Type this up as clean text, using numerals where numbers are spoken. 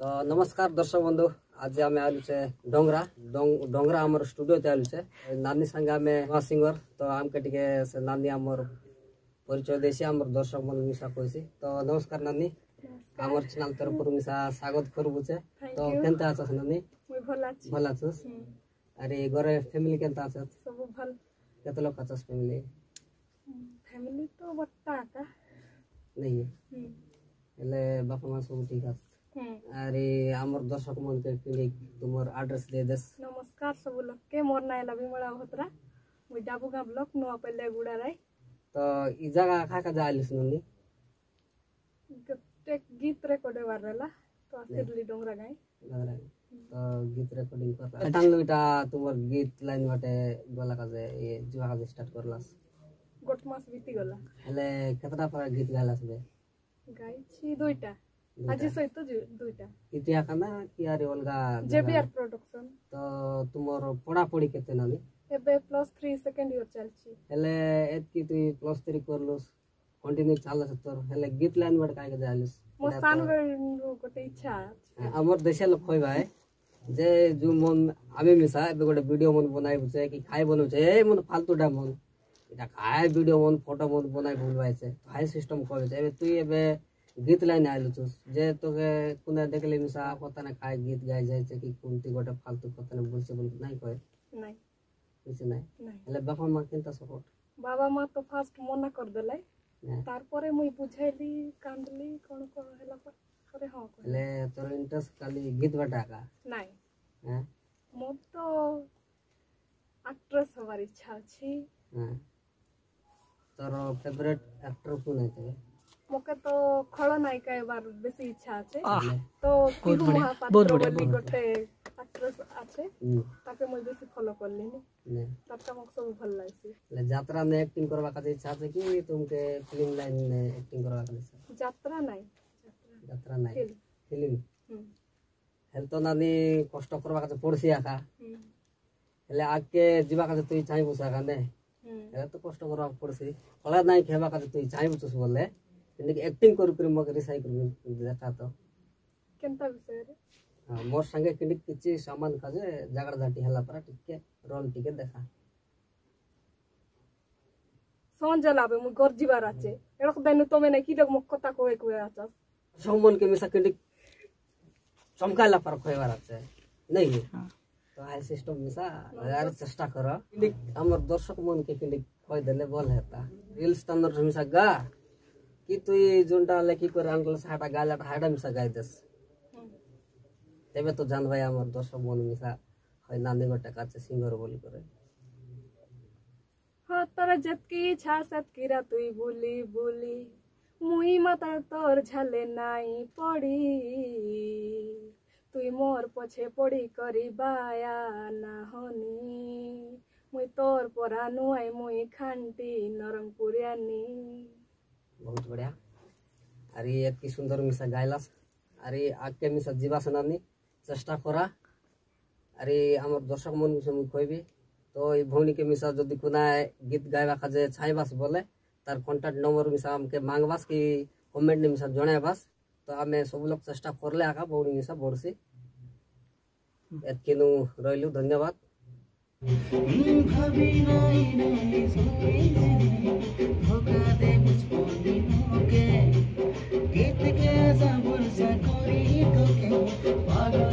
तो नमस्कार दर्शक बंधु, आज आम आलु छे डोंगरा डोंगरा आमर स्टूडियो ते आलु छे नानी संगे आमे नवा सिंगर। तो आमके टिके से नानी आमर परिचय देसी आमर दर्शक बंधु मिसा कहसी। तो नमस्कार नानी, आमर चैनल तरफ मिसा स्वागत करबु छे। तो केनता आछस नानी? मुई भल आछस। अरे घरे फैमिली केनता आछस? सब भल। केते लोग आछस फैमिली? फैमिली तो बट्टा का नहीं है हेले बापा मां सब ठीक आछस? अरे आमर दर्शक मन के क्लिनिक तुमर एड्रेस दे देस। नमस्कार सब लोग के, मोर नाम लबिमला भोत्रा, मुई डाबुगा ब्लॉक नुआ पल्ले गुड़ा राय। तो ई जगह का जालिस ननी टेक गीत रिकॉर्ड वारला तो आसिरली डोंगरा गाय तो गीत रिकॉर्डिंग करला टांग लुटा तुमर गीत लाइन बाटे गला का जे ये जुआ का स्टार्ट करलास गोट मास बीती गला। हेले केतरा पर गीत गालास बे? गाय छी दुईटा आज सहित दुईटा इतिया कना कि आरे ओलगा जेबीआर प्रोडक्शन। तो तुमर पढ़ा पढ़ी केते नानी? एबे +3 सेकंड ईयर चलची। हेले एतकी तु +3 करलोस कंटिन्यू चालस तोर हेले गीत लाइन बड काय के जालिस? मो सानवे गोटे इच्छा हमर देशे लोग खोइ भाई जे जो मन आमे मिसा एबे गोटे वीडियो मन बनाइ बुचे कि खाइ बनु छे ए मन फालतू डा मन इटा खाइ वीडियो मन फोटो मन बनाइ बुलवाइ छे हाई सिस्टम कहै छे। एबे तु एबे गीत लाइन आइलु छस जे तोके कुना देखले मिसा पता ना काय गीत गाइ जाय छे कि कोनती गोटे फालतू पता ना बोलसे बोल नाही कहे नाही किछ नाही। हेले बापा मां केनता सपोर्ट? बाबा मां तो फास्ट मना कर देले, तारपरे मुई बुझाइली कांदली कोन को हला करे हां को। हेले तोर इंटरेस्ट खाली गीत बटा का नाही हैं? मोर तो एक्ट्रेस हमारी इच्छा छी। हां तोर फेवरेट एक्टर कोन है? मोके तो खलनायिका एबार बेसी इच्छा আছে। तो किहु महापात्र बोली गोटे एक्ट्रेस আছে ताके मुई बेसी फॉलो करलिनी ने ताका मक सब भल लागसी। ले यात्रा में एक्टिंग करबा का इच्छा है कि तुमके फिल्म लाइन में एक्टिंग करबा का इच्छा? यात्रा नहीं यात्रा नहीं फिल्म हेल तो नानी कष्ट करबा का पड़सी आका हेले आके जीवा का तू चाहि बुसा का ने हेले तो कष्ट करबा पड़सी कला नहीं खेबा का तू चाहि बुस बोले इनके एक्टिंग करू कर मग रिसाइकल देखा तो केनता विषय रे? हां मोर संगे किनिक किछि सामान का जे जागड़ जाटी हला पर टिके रोल टिके देखा सोन जलाबे मु घर जीवार आछे एड़क देनु तो मैंने की जग मक्कता कोए कोए आछस सोमन के मिसा किनिक चमकाला पर खोइवार आछे नहीं तो हाई सिस्टम मिसा यार चेष्टा कर किनिक हमर दर्शक मन के किनिक खोइ देले बोल हेता रील्स तनर मिसा गा कि तुई जोंटा लेखी कर अंकल साटा गाला हाडा मिसा गाय देस तेबे तो जान भाई हमर दर्शक मन मिसा है नानी गोटे काचे सिंगर बोली करे। हां तोर जतकी इच्छा सतकीरा तुई बोली बोली मुई माता तोर झले नाही पड़ी तुई मोर पछे पड़ी करी बाया ना होनी मुई तोर परा नुआई मुई खांटी नरंगपुरियानी। बहुत बढ़िया। अरे एक सुंदर मिसा गायलास अरे आके मिसा जीवा सनानी चेष्टा करा। अरे हमर दर्शक मन से मु कहबी तो ई भौनी के मिसा जदी कोना गीत गायबा काजे छाइबास बोले तार कांटेक्ट नंबर मिसा हमके मांगबास कि कमेंट मिसा जणायबास तो हमें सब लोग चेष्टा करले आका भौनी मिसा बरसी एतकेनु रहिलु धन्यवाद। भाभी नहीं नहीं धोखा दे मुझको के गीत के ऐसा बुरसा कोई तो के पागल